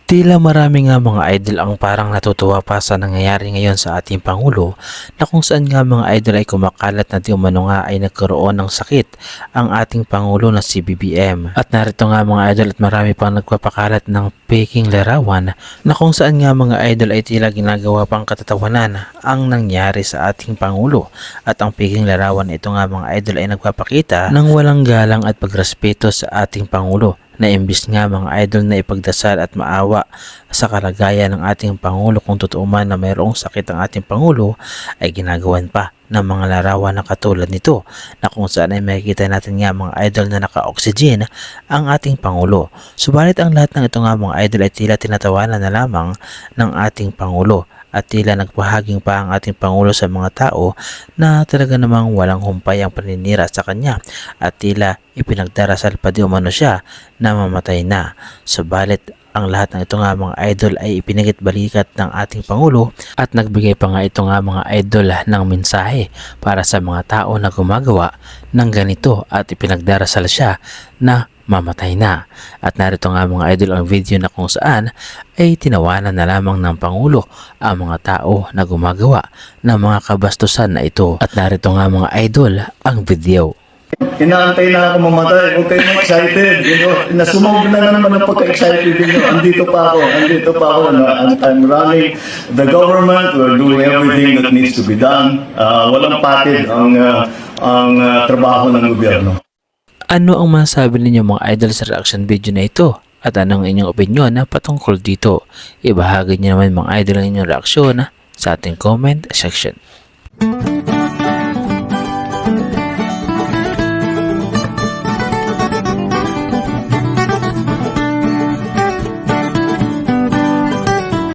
Tila marami nga mga idol ang parang natutuwa pa sa nangyayari ngayon sa ating Pangulo na kung saan nga mga idol ay kumakalat na di umano nga ay nagkaroon ng sakit ang ating Pangulo na si BBM. At narito nga mga idol at marami pang nagpapakalat ng peking larawan na kung saan nga mga idol ay tila ginagawa pang katatawanan ang nangyari sa ating Pangulo. At ang peking larawan ito nga mga idol ay nagpapakita ng walang galang at pagrespeto sa ating Pangulo, na imbis nga mga idol na ipagdasal at maawa sa kalagayan ng ating Pangulo kung totoo man na mayroong sakit ang ating Pangulo, ay ginagawan pa ng mga larawan na katulad nito na kung saan ay makikita natin nga mga idol na naka-oxygen ang ating Pangulo. Subalit ang lahat ng ito nga mga idol ay tila tinatawanan na lamang ng ating Pangulo at tila nagpahaging pa ang ating Pangulo sa mga tao na talaga namang walang humpay ang paninira sa kanya at tila ipinagdarasal pa di umano siya na mamatay na. Subalit ang lahat ng ito nga mga idol ay ipinagit-balikat ng ating Pangulo at nagbigay pa nga ito nga mga idol ng mensahe para sa mga tao na gumagawa ng ganito at ipinagdarasal siya na mamatay na. At narito nga mga idol ang video na kung saan ay tinawanan na lamang ng Pangulo ang mga tao na gumagawa ng mga kabastusan na ito. At narito nga mga idol ang video. Inaantay na ako mamatay. Huwag kayong excited. Nasumog na naman ang pagka-excited ninyo. Andito pa ako. I'm running the government. We're doing everything that needs to be done. Walang patid ang trabaho ng gobyerno. Ano ang masasabi ninyo mga idol sa reaction video na ito? At anong inyong opinion na patungkol dito? Ibahagi niyo naman mga idol ang inyong reaksyon sa ating comment section.